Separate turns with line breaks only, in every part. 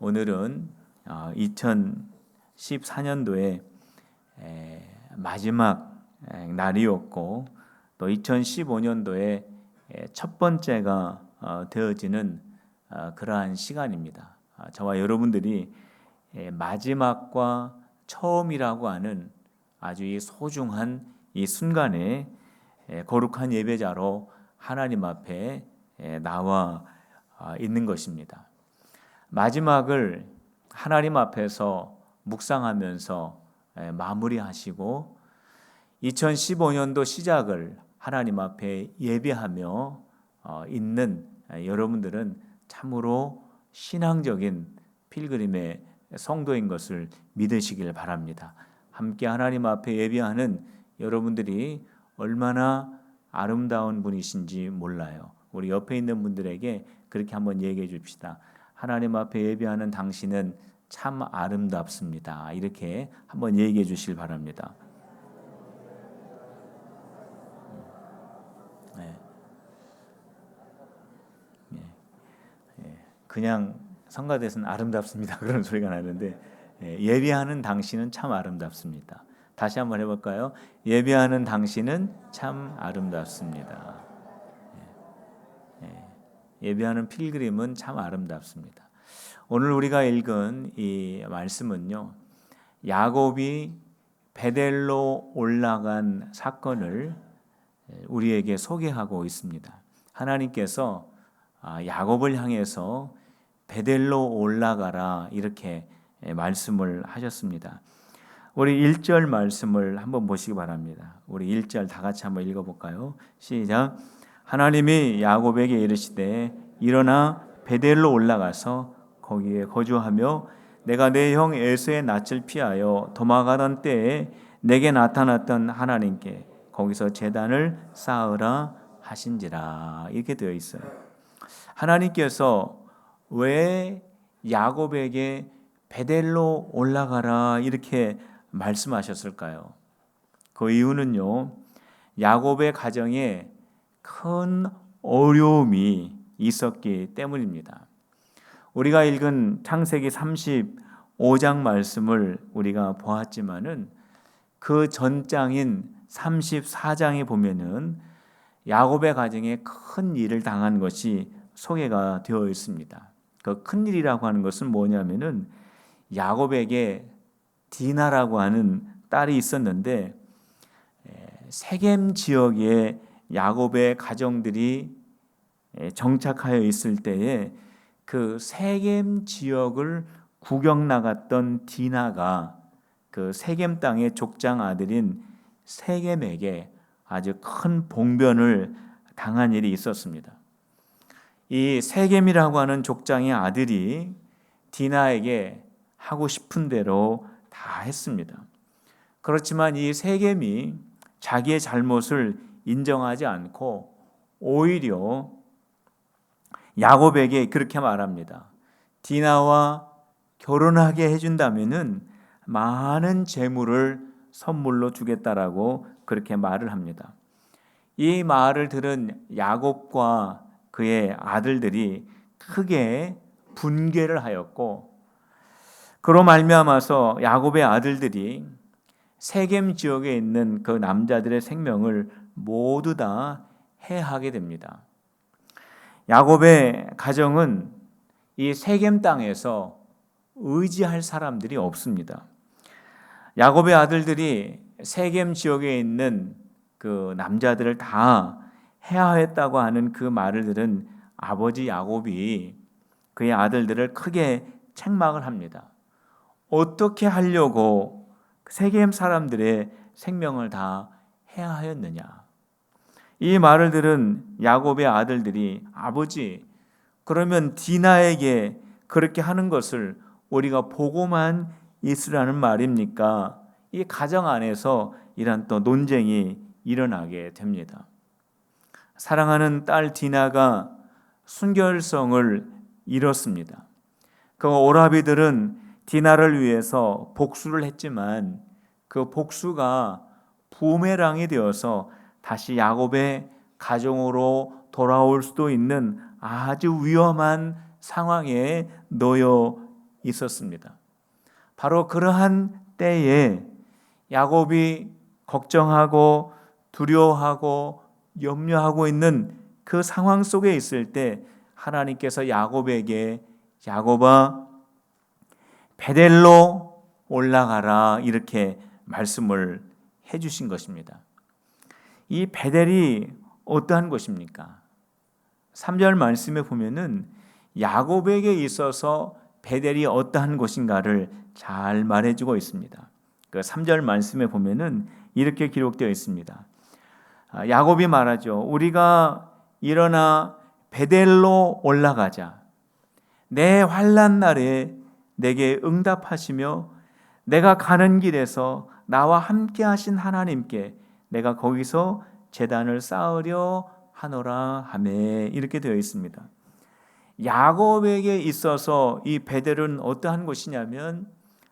오늘은 2014년도에 마지막 날이었고 또 2015년도에 첫 번째가 되어지는 그러한 시간입니다. 저와 여러분들이 마지막과 처음이라고 하는 아주 이 소중한 이 순간에 거룩한 예배자로 하나님 앞에 나와 있는 것입니다. 마지막을 하나님 앞에서 묵상하면서 마무리하시고 2015년도 시작을 하나님 앞에 예배하며 있는 여러분들은 참으로 신앙적인 필그림의 성도인 것을 믿으시길 바랍니다. 함께 하나님 앞에 예배하는 여러분들이 얼마나 아름다운 분이신지 몰라요. 우리 옆에 있는 분들에게 그렇게 한번 얘기해 줍시다. 하나님 앞에 예배하는 당신은 참 아름답습니다. 이렇게 한번 얘기해 주시길 바랍니다. 그냥 성가대에서는 아름답습니다. 그런 소리가 나는데 예배하는 당신은 참 아름답습니다. 다시 한번 해볼까요? 예배하는 당신은 참 아름답습니다. 예배하는 필그림은 참 아름답습니다. 오늘 우리가 읽은 이 말씀은요, 야곱이 베델로 올라간 사건을 우리에게 소개하고 있습니다. 하나님께서 야곱을 향해서 베델로 올라가라 이렇게 말씀을 하셨습니다. 우리 1절 말씀을 한번 보시기 바랍니다. 우리 1절 다 같이 한번 읽어볼까요? 시작. 하나님이 야곱에게 이르시되 일어나 베델로 올라가서 거기에 거주하며 내가 내 형 에서의 낯을 피하여 도망가던 때에 내게 나타났던 하나님께 거기서 제단을 쌓으라 하신지라 이렇게 되어 있어요. 하나님께서 왜 야곱에게 베델로 올라가라 이렇게 말씀하셨을까요? 그 이유는요, 야곱의 가정에 큰 어려움이 있었기 때문입니다. 우리가 읽은 창세기 35장 말씀을 우리가 보았지만은 그 전장인 34장에 보면은 야곱의 가정에 큰 일을 당한 것이 소개가 되어 있습니다. 그 큰 일이라고 하는 것은 뭐냐면은 야곱에게 디나라고 하는 딸이 있었는데 세겜 지역에 야곱의 가정들이 정착하여 있을 때에 그 세겜 지역을 구경 나갔던 디나가 그 세겜 땅의 족장 아들인 세겜에게 아주 큰 봉변을 당한 일이 있었습니다. 이 세겜이라고 하는 족장의 아들이 디나에게 하고 싶은 대로 다 했습니다. 그렇지만 이 세겜이 자기의 잘못을 인정하지 않고 오히려 야곱에게 그렇게 말합니다. 디나와 결혼하게 해준다면은 많은 재물을 선물로 주겠다라고 그렇게 말을 합니다. 이 말을 들은 야곱과 그의 아들들이 크게 분개를 하였고, 그로 말미암아서 야곱의 아들들이 세겜 지역에 있는 그 남자들의 생명을 모두 다 해하게 됩니다. 야곱의 가정은 이 세겜 땅에서 의지할 사람들이 없습니다. 야곱의 아들들이 세겜 지역에 있는 그 남자들을 다 해하했다고 하는 그 말을 들은 아버지 야곱이 그의 아들들을 크게 책망을 합니다. 어떻게 하려고 세겜 사람들의 생명을 다 해하였느냐. 이 말을 들은 야곱의 아들들이 아버지, 그러면 디나에게 그렇게 하는 것을 우리가 보고만 있으라는 말입니까? 이 가정 안에서 이런 또 논쟁이 일어나게 됩니다. 사랑하는 딸 디나가 순결성을 잃었습니다. 그 오라비들은 디나를 위해서 복수를 했지만 그 복수가 부메랑이 되어서 다시 야곱의 가정으로 돌아올 수도 있는 아주 위험한 상황에 놓여 있었습니다. 바로 그러한 때에 야곱이 걱정하고 두려워하고 염려하고 있는 그 상황 속에 있을 때 하나님께서 야곱에게 야곱아 베델로 올라가라 이렇게 말씀을 해주신 것입니다. 이 베델이 어떠한 곳입니까? 3절 말씀에 보면은 야곱에게 있어서 베델이 어떠한 곳인가를 잘 말해주고 있습니다. 그 3절 말씀에 보면은 이렇게 기록되어 있습니다. 야곱이 말하죠. 우리가 일어나 베델로 올라가자. 내 환난 날에 내게 응답하시며 내가 가는 길에서 나와 함께 하신 하나님께 내가 거기서 제단을 쌓으려 하노라 하매 이렇게 되어 있습니다. 야곱에게 있어서 이 베델은 어떠한 곳이냐면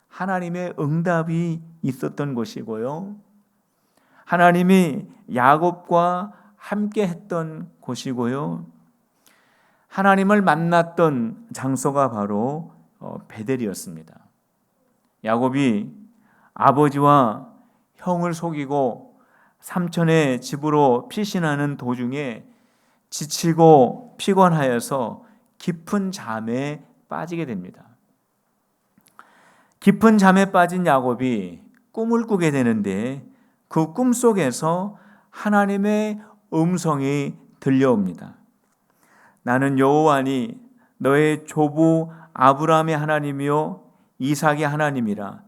하나님의 응답이 있었던 곳이고요. 하나님이 야곱과 함께 했던 곳이고요. 하나님을 만났던 장소가 바로 베델이었습니다. 야곱이 아버지와 형을 속이고 삼촌의 집으로 피신하는 도중에 지치고 피곤하여서 깊은 잠에 빠지게 됩니다. 깊은 잠에 빠진 야곱이 꿈을 꾸게 되는데 그 꿈 속에서 하나님의 음성이 들려옵니다. 나는 여호와니 너의 조부 아브라함의 하나님이요 이삭의 하나님이라.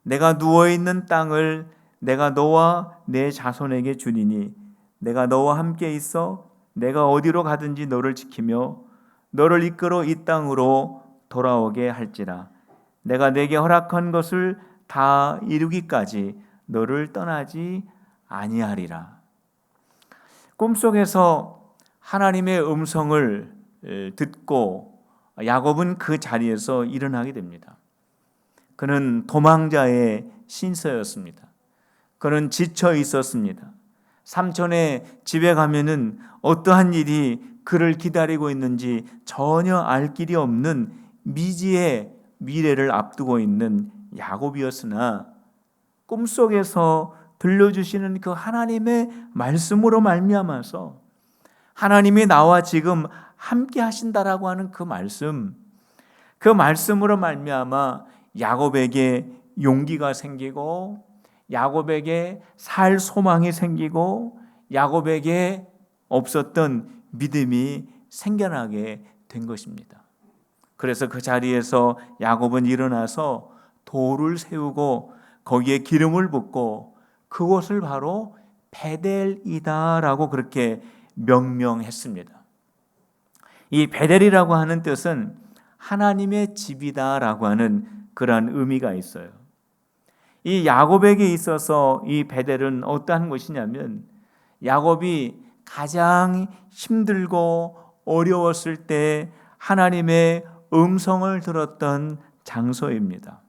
내가 누워있는 땅을 내가 너와 내 자손에게 주리니 내가 너와 함께 있어 내가 어디로 가든지 너를 지키며 너를 이끌어 이 땅으로 돌아오게 할지라. 내가 내게 허락한 것을 다 이루기까지 너를 떠나지 아니하리라. 꿈속에서 하나님의 음성을 듣고 야곱은 그 자리에서 일어나게 됩니다. 그는 도망자의 신세였습니다. 그는 지쳐 있었습니다. 삼촌의 집에 가면은 어떠한 일이 그를 기다리고 있는지 전혀 알 길이 없는 미지의 미래를 앞두고 있는 야곱이었으나 꿈속에서 들려주시는 그 하나님의 말씀으로 말미암아서 하나님이 나와 지금 함께 하신다라고 하는 그 말씀으로 말미암아 야곱에게 용기가 생기고 야곱에게 살 소망이 생기고 야곱에게 없었던 믿음이 생겨나게 된 것입니다. 그래서 그 자리에서 야곱은 일어나서 돌을 세우고 거기에 기름을 붓고 그곳을 바로 베델이다라고 그렇게 명명했습니다. 이 베델이라고 하는 뜻은 하나님의 집이다라고 하는 그러한 의미가 있어요. 이 야곱에게 있어서 이 베델은 어떠한 것이냐면 야곱이 가장 힘들고 어려웠을 때 하나님의 음성을 들었던 장소입니다.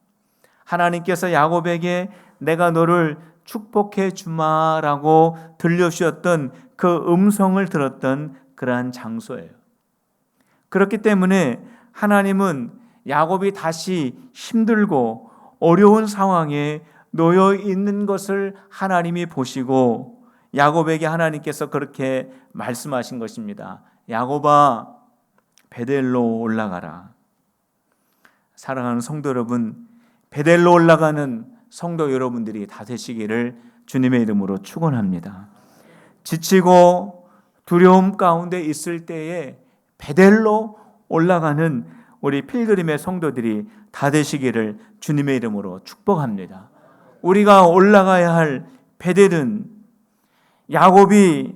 하나님께서 야곱에게 내가 너를 축복해 주마라고 들려주셨던 그 음성을 들었던 그러한 장소예요. 그렇기 때문에 하나님은 야곱이 다시 힘들고 어려운 상황에 놓여 있는 것을 하나님이 보시고 야곱에게 하나님께서 그렇게 말씀하신 것입니다. 야곱아, 베델로 올라가라. 사랑하는 성도 여러분, 베델로 올라가는 성도 여러분들이 다 되시기를 주님의 이름으로 축원합니다. 지치고 두려움 가운데 있을 때에 베델로 올라가는 우리 필그림의 성도들이 다 되시기를 주님의 이름으로 축복합니다. 우리가 올라가야 할 베델은 야곱이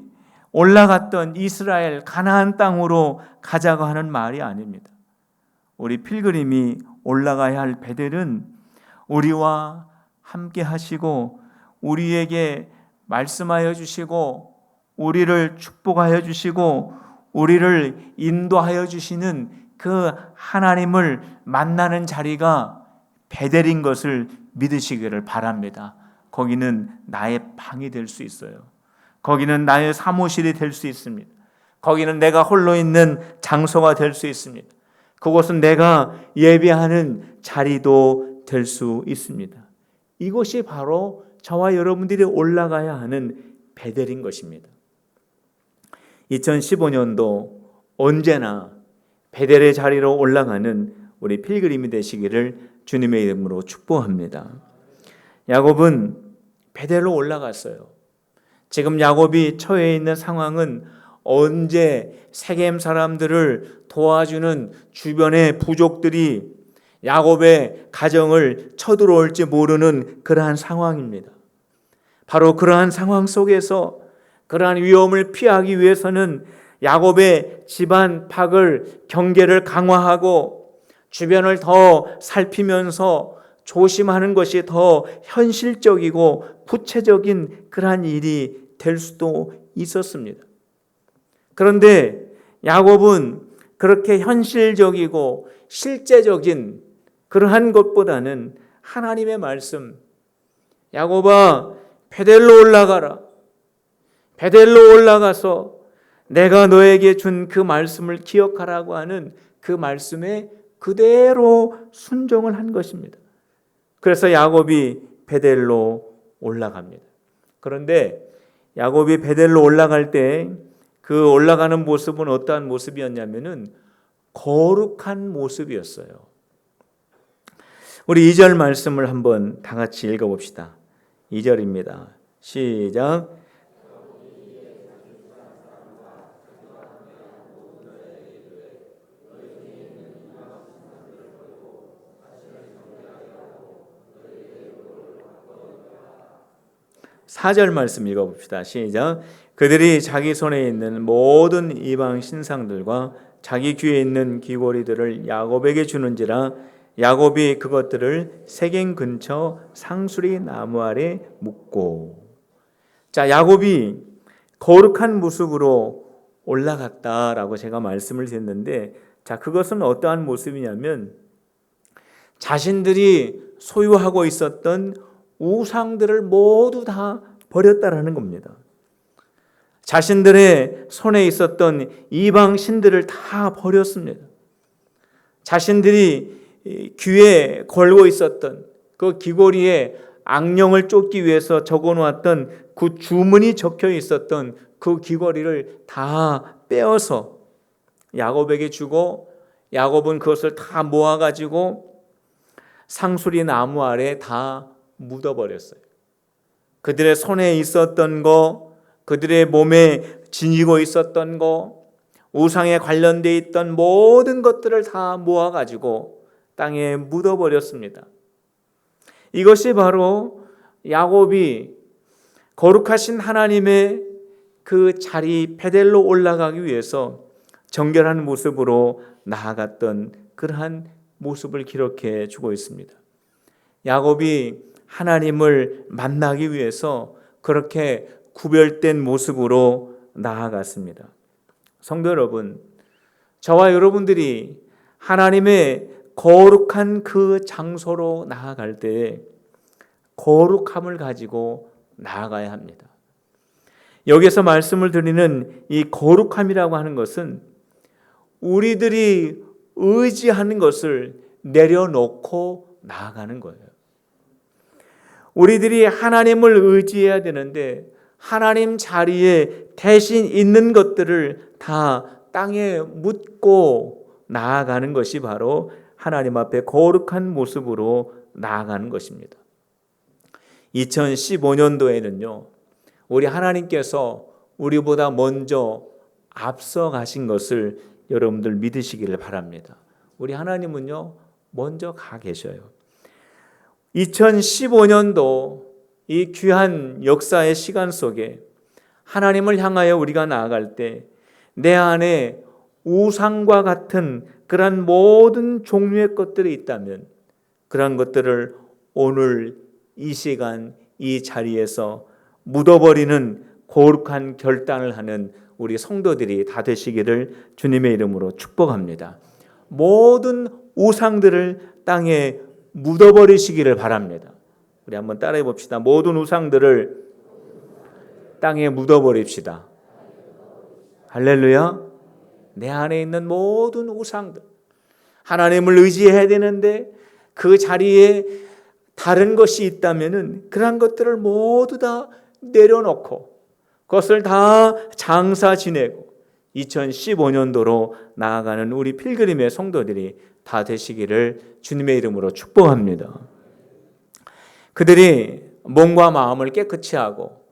올라갔던 이스라엘 가나안 땅으로 가자고 하는 말이 아닙니다. 우리 필그림이 올라가야 할 베델은 우리와 함께 하시고 우리에게 말씀하여 주시고 우리를 축복하여 주시고 우리를 인도하여 주시는 그 하나님을 만나는 자리가 베델인 것을 믿으시기를 바랍니다. 거기는 나의 방이 될 수 있어요. 거기는 나의 사무실이 될 수 있습니다. 거기는 내가 홀로 있는 장소가 될 수 있습니다. 그곳은 내가 예배하는 자리도 될 수 있습니다. 이것이 바로 저와 여러분들이 올라가야 하는 베델인 것입니다. 2015년도 언제나 베델의 자리로 올라가는 우리 필그림이 되시기를 주님의 이름으로 축복합니다. 야곱은 베델로 올라갔어요. 지금 야곱이 처해 있는 상황은 언제 세겜 사람들을 도와주는 주변의 부족들이 야곱의 가정을 쳐들어올지 모르는 그러한 상황입니다. 바로 그러한 상황 속에서 그러한 위험을 피하기 위해서는 야곱의 집안 파을 경계를 강화하고 주변을 더 살피면서 조심하는 것이 더 현실적이고 구체적인 그러한 일이 될 수도 있었습니다. 그런데 야곱은 그렇게 현실적이고 실제적인 그러한 것보다는 하나님의 말씀, 야곱아 베델로 올라가라. 베델로 올라가서 내가 너에게 준 그 말씀을 기억하라고 하는 그 말씀에 그대로 순종을 한 것입니다. 그래서 야곱이 베델로 올라갑니다. 그런데 야곱이 베델로 올라갈 때 그 올라가는 모습은 어떠한 모습이었냐면은 거룩한 모습이었어요. 우리 2절 말씀을 한번 다 같이 읽어봅시다. 2절입니다. 시작. 4절 말씀 읽어봅시다. 시작. 그들이 자기 손에 있는 모든 이방 신상들과 자기 귀에 있는 귀고리들을 야곱에게 주는지라 야곱이 그것들을 세겜 근처 상수리 나무 아래 묻고. 자, 야곱이 거룩한 모습으로 올라갔다라고 제가 말씀을 드렸는데, 자, 그것은 어떠한 모습이냐면 자신들이 소유하고 있었던 우상들을 모두 다 버렸다라는 겁니다. 자신들의 손에 있었던 이방 신들을 다 버렸습니다. 자신들이 귀에 걸고 있었던 그 귀고리에 악령을 쫓기 위해서 적어놓았던 그 주문이 적혀 있었던 그 귀고리를 다 빼어서 야곱에게 주고, 야곱은 그것을 다 모아가지고 상수리 나무 아래 다 묻어버렸어요. 그들의 손에 있었던 거, 그들의 몸에 지니고 있었던 거, 우상에 관련되어 있던 모든 것들을 다 모아가지고 땅에 묻어버렸습니다. 이것이 바로 야곱이 거룩하신 하나님의 그 자리 베델로 올라가기 위해서 정결한 모습으로 나아갔던 그러한 모습을 기록해 주고 있습니다. 야곱이 하나님을 만나기 위해서 그렇게 구별된 모습으로 나아갔습니다. 성도 여러분, 저와 여러분들이 하나님의 거룩한 그 장소로 나아갈 때 거룩함을 가지고 나아가야 합니다. 여기서 말씀을 드리는 이 거룩함이라고 하는 것은 우리들이 의지하는 것을 내려놓고 나아가는 거예요. 우리들이 하나님을 의지해야 되는데 하나님 자리에 대신 있는 것들을 다 땅에 묻고 나아가는 것이 바로 하나님 앞에 거룩한 모습으로 나아가는 것입니다. 2015년도에는요, 우리 하나님께서 우리보다 먼저 앞서 가신 것을 여러분들 믿으시기를 바랍니다. 우리 하나님은요, 먼저 가 계셔요. 2015년도 이 귀한 역사의 시간 속에 하나님을 향하여 우리가 나아갈 때 내 안에 우상과 같은 그런 모든 종류의 것들이 있다면 그런 것들을 오늘 이 시간 이 자리에서 묻어버리는 거룩한 결단을 하는 우리 성도들이 다 되시기를 주님의 이름으로 축복합니다. 모든 우상들을 땅에 묻어버리시기를 바랍니다. 우리 한번 따라해 봅시다. 모든 우상들을 땅에 묻어버립시다. 할렐루야. 내 안에 있는 모든 우상들, 하나님을 의지해야 되는데 그 자리에 다른 것이 있다면은 그러한 것들을 모두 다 내려놓고 그것을 다 장사 지내고 2015년도로 나아가는 우리 필그림의 성도들이 다 되시기를 주님의 이름으로 축복합니다. 그들이 몸과 마음을 깨끗이 하고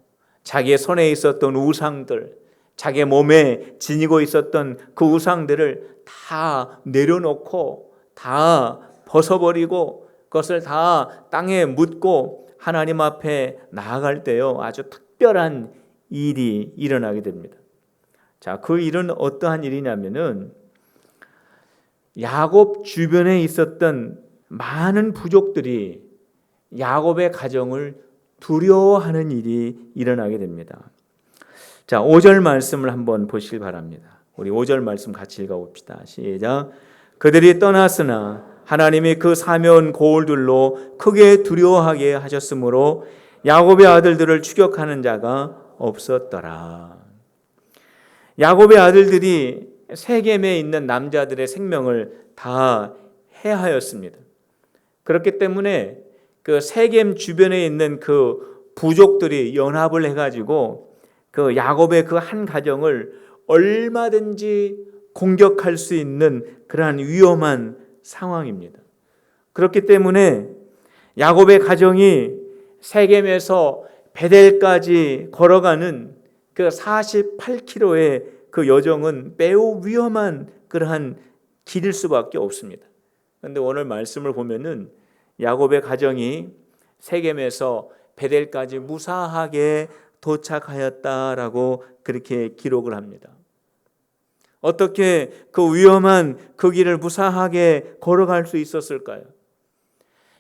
자기의 손에 있었던 우상들, 자기의 몸에 지니고 있었던 그 우상들을 다 내려놓고 다 벗어버리고 그것을 다 땅에 묻고 하나님 앞에 나아갈 때요, 아주 특별한 일이 일어나게 됩니다. 자, 그 일은 어떠한 일이냐면은 야곱 주변에 있었던 많은 부족들이 야곱의 가정을 두려워하는 일이 일어나게 됩니다. 자, 5절 말씀을 한번 보시기 바랍니다. 우리 5절 말씀 같이 읽어봅시다. 시작. 그들이 떠났으나 하나님이 그 사면 고울들로 크게 두려워하게 하셨으므로 야곱의 아들들을 추격하는 자가 없었더라. 야곱의 아들들이 세겜에 있는 남자들의 생명을 다 해하였습니다. 그렇기 때문에 그 세겜 주변에 있는 그 부족들이 연합을 해가지고 그 야곱의 그 한 가정을 얼마든지 공격할 수 있는 그러한 위험한 상황입니다. 그렇기 때문에 야곱의 가정이 세겜에서 베델까지 걸어가는 그 48km의 그 여정은 매우 위험한 그러한 길일 수밖에 없습니다. 그런데 오늘 말씀을 보면은 야곱의 가정이 세겜에서 베델까지 무사하게 도착하였다라고 그렇게 기록을 합니다. 어떻게 그 위험한 그 길을 무사하게 걸어갈 수 있었을까요?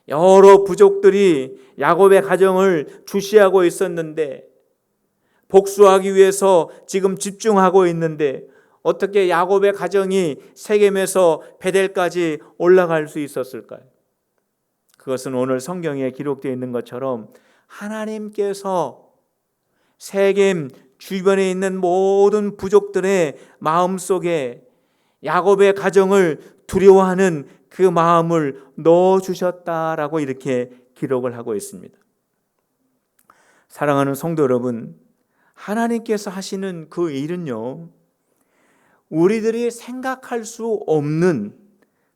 여러 부족들이 야곱의 가정을 주시하고 있었는데, 복수하기 위해서 지금 집중하고 있는데 어떻게 야곱의 가정이 세겜에서 베델까지 올라갈 수 있었을까요? 그것은 오늘 성경에 기록되어 있는 것처럼 하나님께서 세겜 주변에 있는 모든 부족들의 마음속에 야곱의 가정을 두려워하는 그 마음을 넣어주셨다라고 이렇게 기록을 하고 있습니다. 사랑하는 성도 여러분, 하나님께서 하시는 그 일은요, 우리들이 생각할 수 없는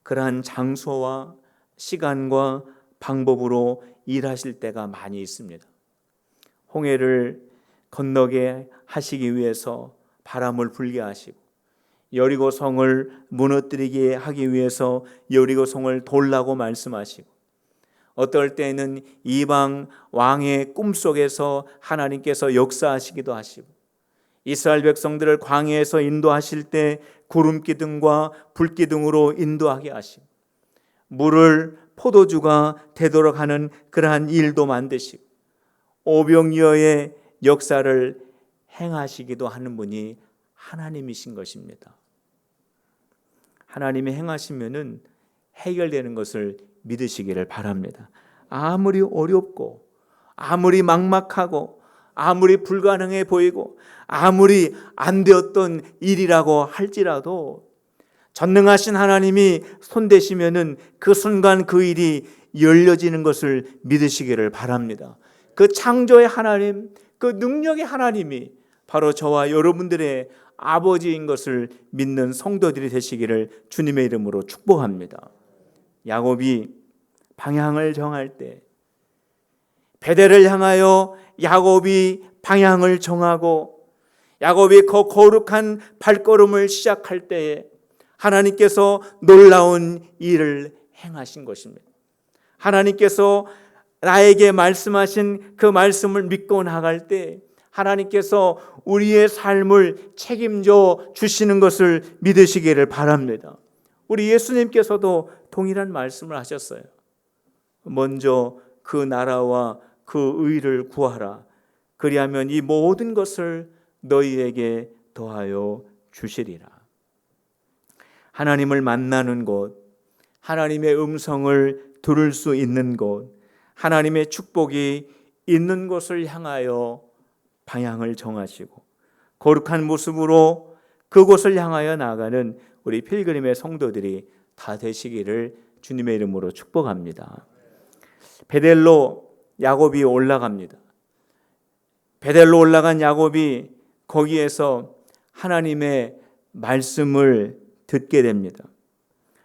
그러한 장소와 시간과 방법으로 일하실 때가 많이 있습니다. 홍해를 건너게 하시기 위해서 바람을 불게 하시고, 여리고 성을 무너뜨리게 하기 위해서 여리고 성을 돌라고 말씀하시고, 어떨 때는 이방 왕의 꿈속에서 하나님께서 역사하시기도 하시고, 이스라엘 백성들을 광야에서 인도하실 때 구름 기둥과 불 기둥으로 인도하게 하시고, 물을 포도주가 되도록 하는 그러한 일도 만드시고, 오병이어의 역사를 행하시기도 하는 분이 하나님이신 것입니다. 하나님이 행하시면은 해결되는 것을 믿으시기를 바랍니다. 아무리 어렵고 아무리 막막하고 아무리 불가능해 보이고 아무리 안 되었던 일이라고 할지라도 전능하신 하나님이 손대시면은 그 순간 그 일이 열려지는 것을 믿으시기를 바랍니다. 그 창조의 하나님, 그 능력의 하나님이 바로 저와 여러분들의 아버지인 것을 믿는 성도들이 되시기를 주님의 이름으로 축복합니다. 야곱이 방향을 정할 때, 베델을 향하여 야곱이 방향을 정하고 야곱이 그 거룩한 발걸음을 시작할 때에 하나님께서 놀라운 일을 행하신 것입니다. 하나님께서 나에게 말씀하신 그 말씀을 믿고 나갈 때 하나님께서 우리의 삶을 책임져 주시는 것을 믿으시기를 바랍니다. 우리 예수님께서도 동일한 말씀을 하셨어요. 먼저 그 나라와 그 의를 구하라. 그리하면 이 모든 것을 너희에게 더하여 주시리라. 하나님을 만나는 곳, 하나님의 음성을 들을 수 있는 곳, 하나님의 축복이 있는 곳을 향하여 방향을 정하시고 거룩한 모습으로 그곳을 향하여 나아가는 우리 필그림의 성도들이 다 되시기를 주님의 이름으로 축복합니다. 베델로 야곱이 올라갑니다. 베델로 올라간 야곱이 거기에서 하나님의 말씀을 듣게 됩니다.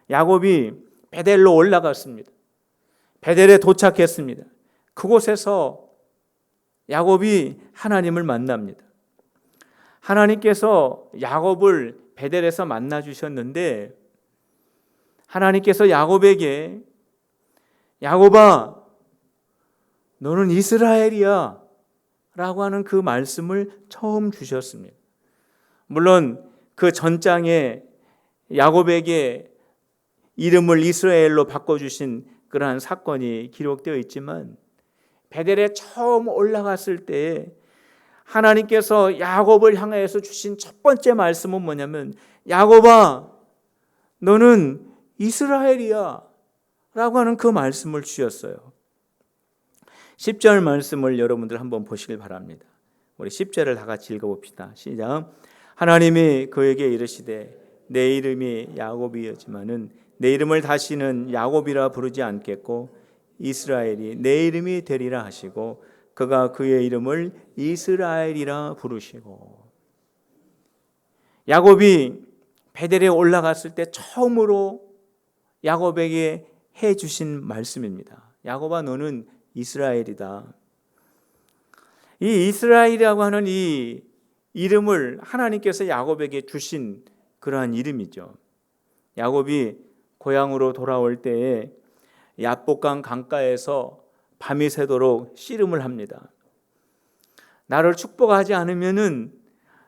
야곱이 베델로 올라갔습니다. 베델에 도착했습니다. 그곳에서 야곱이 하나님을 만납니다. 하나님께서 야곱을 베델에서 만나 주셨는데 하나님께서 야곱에게 야곱아 너는 이스라엘이야 라고 하는 그 말씀을 처음 주셨습니다. 물론 그 전장에 야곱에게 이름을 이스라엘로 바꿔주신 그러한 사건이 기록되어 있지만 베델에 처음 올라갔을 때 하나님께서 야곱을 향해서 주신 첫 번째 말씀은 뭐냐면 야곱아 너는 이스라엘이야 라고 하는 그 말씀을 주셨어요. 10절 말씀을 여러분들 한번 보시길 바랍니다. 우리 10절을 다 같이 읽어봅시다. 시작. 하나님이 그에게 이르시되 내 이름이 야곱이었지만은 내 이름을 다시는 야곱이라 부르지 않겠고 이스라엘이 내 이름이 되리라 하시고 그가 그의 이름을 이스라엘이라 부르시고. 야곱이 베델에 올라갔을 때 처음으로 야곱에게 해주신 말씀입니다. 야곱아 너는 이스라엘이다. 이 이스라엘이라고 하는 이 이름을 하나님께서 야곱에게 주신 그러한 이름이죠. 야곱이 고향으로 돌아올 때에 야복강 강가에서 밤이 새도록 씨름을 합니다. 나를 축복하지 않으면은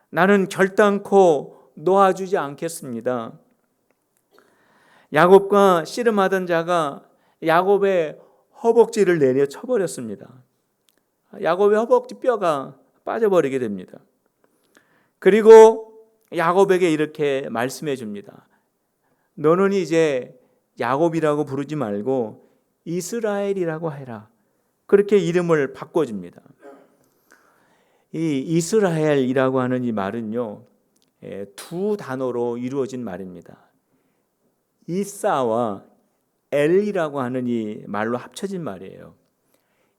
나는 결단코 놓아주지 않겠습니다. 야곱과 씨름하던 자가 야곱의 허벅지를 내려 쳐버렸습니다. 야곱의 허벅지 뼈가 빠져버리게 됩니다. 그리고 야곱에게 이렇게 말씀해 줍니다. 너는 이제 야곱이라고 부르지 말고 이스라엘이라고 해라. 그렇게 이름을 바꿔줍니다. 이 이스라엘이라고 하는 이 말은요, 두 단어로 이루어진 말입니다. 이사와 엘이라고 하는 이 말로 합쳐진 말이에요.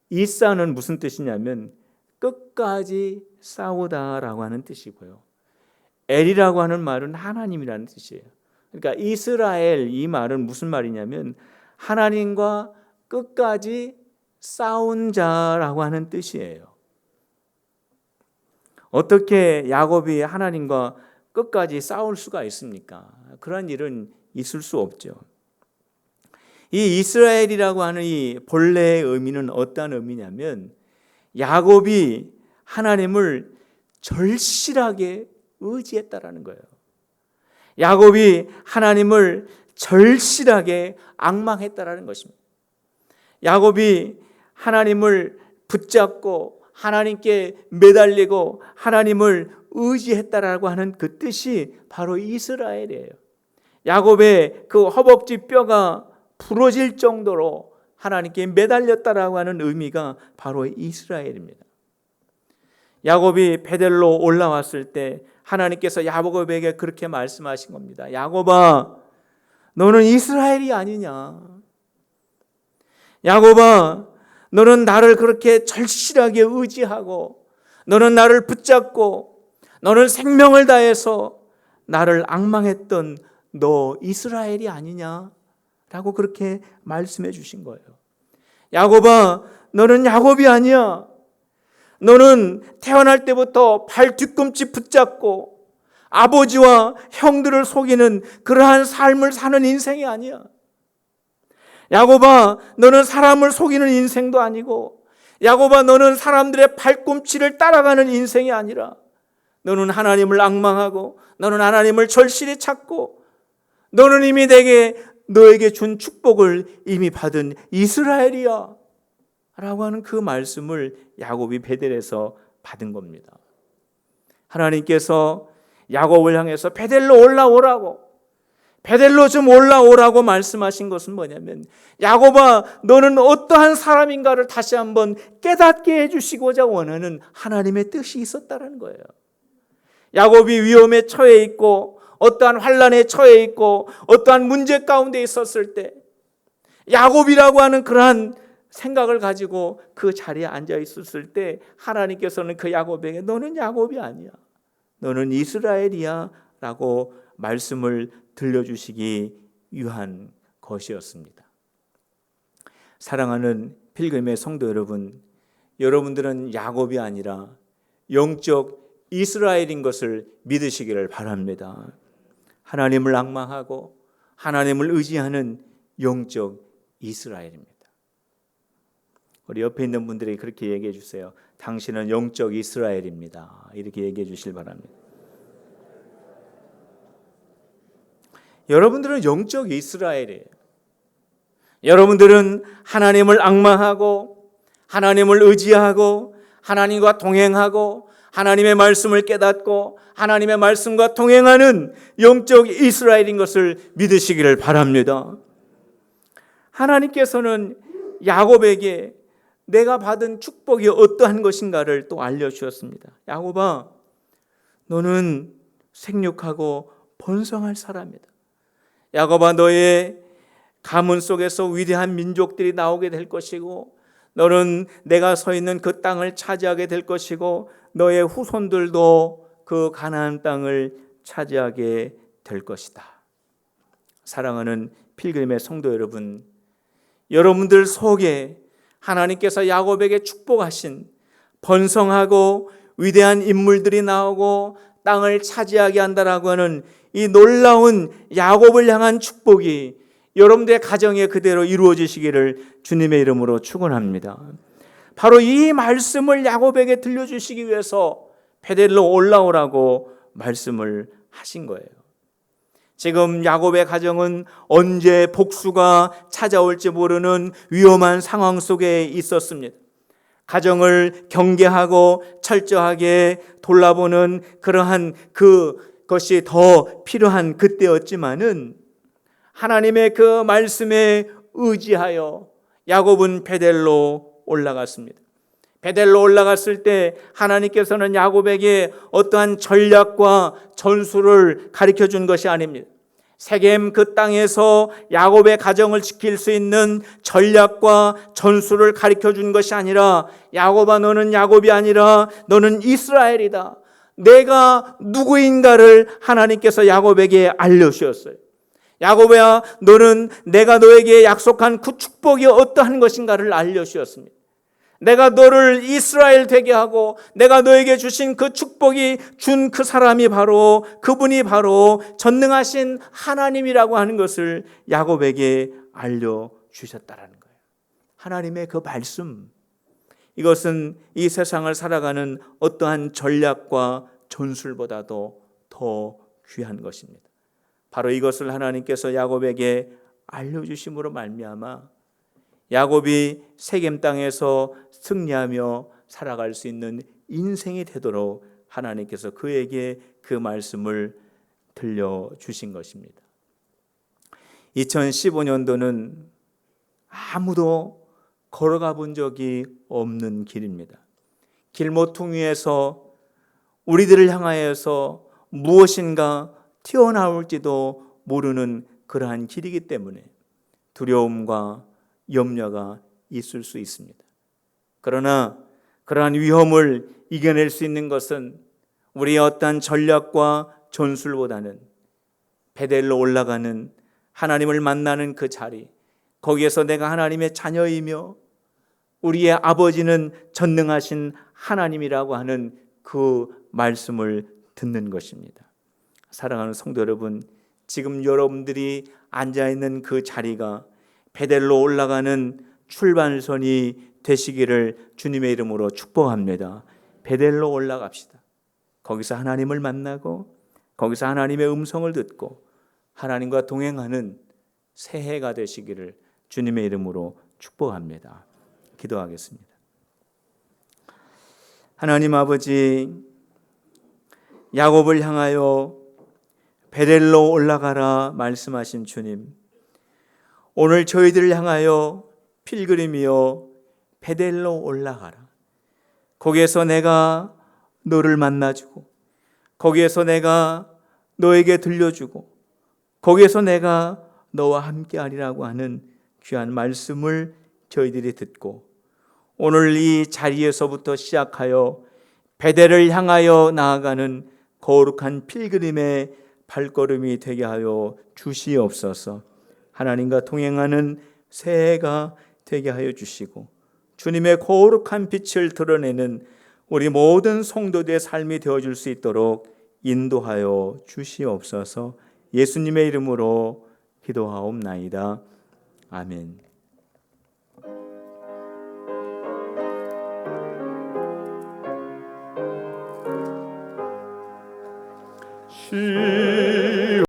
이사는 무슨 뜻이냐면 끝까지 싸우다라고 하는 뜻이고요. 엘이라고 하는 말은 하나님이라는 뜻이에요. 그러니까 이스라엘 이 말은 무슨 말이냐면 하나님과 끝까지 싸운 자라고 하는 뜻이에요. 어떻게 야곱이 하나님과 끝까지 싸울 수가 있습니까? 그런 일은 있을 수 없죠. 이 이스라엘이라고 하는 이 본래의 의미는 어떤 의미냐면 야곱이 하나님을 절실하게 의지했다라는 거예요. 야곱이 하나님을 절실하게 앙망했다라는 것입니다. 야곱이 하나님을 붙잡고 하나님께 매달리고 하나님을 의지했다라고 하는 그 뜻이 바로 이스라엘이에요. 야곱의 그 허벅지 뼈가 부러질 정도로 하나님께 매달렸다라고 하는 의미가 바로 이스라엘입니다. 야곱이 베델로 올라왔을 때 하나님께서 야곱에게 그렇게 말씀하신 겁니다. 야곱아, 너는 이스라엘이 아니냐? 야곱아, 너는 나를 그렇게 절실하게 의지하고 너는 나를 붙잡고 너는 생명을 다해서 나를 앙망했던 너 이스라엘이 아니냐? 라고 그렇게 말씀해 주신 거예요. 야곱아, 너는 야곱이 아니야. 너는 태어날 때부터 발 뒤꿈치 붙잡고 아버지와 형들을 속이는 그러한 삶을 사는 인생이 아니야. 야곱아, 너는 사람을 속이는 인생도 아니고, 야곱아, 너는 사람들의 발꿈치를 따라가는 인생이 아니라 너는 하나님을 앙망하고 너는 하나님을 절실히 찾고 너는 이미 너에게 준 축복을 이미 받은 이스라엘이야 라고 하는 그 말씀을 야곱이 베델에서 받은 겁니다. 하나님께서 야곱을 향해서 베델로 올라오라고, 베델로 좀 올라오라고 말씀하신 것은 뭐냐면 야곱아, 너는 어떠한 사람인가를 다시 한번 깨닫게 해주시고자 원하는 하나님의 뜻이 있었다는 거예요. 야곱이 위험에 처해 있고 어떠한 환난에 처해 있고 어떠한 문제 가운데 있었을 때
야곱이라고 하는 그러한 생각을 가지고 그 자리에 앉아 있었을 때 하나님께서는 그 야곱에게 너는 야곱이 아니야, 너는 이스라엘이야 라고 말씀을 들려주시기 위한 것이었습니다. 사랑하는 필그림의 성도 여러분, 여러분들은 야곱이 아니라 영적 이스라엘인 것을 믿으시기를 바랍니다. 하나님을 앙망하고 하나님을 의지하는 영적 이스라엘입니다. 우리 옆에 있는 분들이 그렇게 얘기해 주세요. 당신은 영적 이스라엘입니다. 이렇게 얘기해 주실 바랍니다. 여러분들은 영적 이스라엘이에요. 여러분들은 하나님을 앙망하고 하나님을 의지하고 하나님과 동행하고 하나님의 말씀을 깨닫고 하나님의 말씀과 동행하는 영적 이스라엘인 것을 믿으시기를 바랍니다. 하나님께서는 야곱에게 내가 받은 축복이 어떠한 것인가를 또 알려주셨습니다. 야곱아, 너는 생육하고 번성할 사람이다. 야곱아, 너의 가문 속에서 위대한 민족들이 나오게 될 것이고 너는 내가 서 있는 그 땅을 차지하게 될 것이고 너의 후손들도 그 가나안 땅을 차지하게 될 것이다. 사랑하는 필그림의 성도 여러분, 여러분들 속에 하나님께서 야곱에게 축복하신 번성하고 위대한 인물들이 나오고 땅을 차지하게 한다라고 하는 이 놀라운 야곱을 향한 축복이 여러분들의 가정에 그대로 이루어지시기를 주님의 이름으로 축원합니다. 바로 이 말씀을 야곱에게 들려주시기 위해서 베델로 올라오라고 말씀을 하신 거예요. 지금 야곱의 가정은 언제 복수가 찾아올지 모르는 위험한 상황 속에 있었습니다. 가정을 경계하고 철저하게 돌아보는 그러한 그것이 더 필요한 그때였지만은 하나님의 그 말씀에 의지하여 야곱은 베델로 올라갔습니다. 베델로 올라갔을 때 하나님께서는 야곱에게 어떠한 전략과 전술을 가르쳐 준 것이 아닙니다. 세겜 그 땅에서 야곱의 가정을 지킬 수 있는 전략과 전술을 가르쳐 준 것이 아니라 야곱아, 너는 야곱이 아니라 너는 이스라엘이다. 내가 누구인가를 하나님께서 야곱에게 알려주셨어요. 야곱아, 너는 내가 너에게 약속한 그 축복이 어떠한 것인가를 알려주셨습니다. 내가 너를 이스라엘 되게 하고 내가 너에게 주신 그 축복이 준 그 사람이 바로 그분이 바로 전능하신 하나님이라고 하는 것을 야곱에게 알려주셨다라는 거예요. 하나님의 그 말씀, 이것은 이 세상을 살아가는 어떠한 전략과 전술보다도 더 귀한 것입니다. 바로 이것을 하나님께서 야곱에게 알려주심으로 말미암아 야곱이 세겜 땅에서 승리하며 살아갈 수 있는 인생이 되도록 하나님께서 그에게 그 말씀을 들려주신 것입니다. 2015년도는 아무도 걸어가 본 적이 없는 길입니다. 길모퉁이에서 우리들을 향하여서 무엇인가 튀어나올지도 모르는 그러한 길이기 때문에 두려움과 염려가 있을 수 있습니다. 그러나 그러한 위험을 이겨낼 수 있는 것은 우리의 어떠한 전략과 전술보다는 베델로 올라가는 하나님을 만나는 그 자리, 거기에서 내가 하나님의 자녀이며 우리의 아버지는 전능하신 하나님이라고 하는 그 말씀을 듣는 것입니다. 사랑하는 성도 여러분, 지금 여러분들이 앉아있는 그 자리가 베델로 올라가는 출발선이 되시기를 주님의 이름으로 축복합니다. 베델로 올라갑시다. 거기서 하나님을 만나고 거기서 하나님의 음성을 듣고 하나님과 동행하는 새해가 되시기를 주님의 이름으로 축복합니다. 기도하겠습니다. 하나님 아버지, 야곱을 향하여 베델로 올라가라 말씀하신 주님, 오늘 저희들을 향하여 필그림이여 베델로 올라가라. 거기에서 내가 너를 만나주고 거기에서 내가 너에게 들려주고 거기에서 내가 너와 함께하리라고 하는 귀한 말씀을 저희들이 듣고 오늘 이 자리에서부터 시작하여 베델을 향하여 나아가는 거룩한 필그림의 발걸음이 되게 하여 주시옵소서. 하나님과 동행하는 새해가 되게 하여 주시고 주님의 거룩한 빛을 드러내는 우리 모든 성도들의 삶이 되어줄 수 있도록 인도하여 주시옵소서. 예수님의 이름으로 기도하옵나이다. 아멘.
시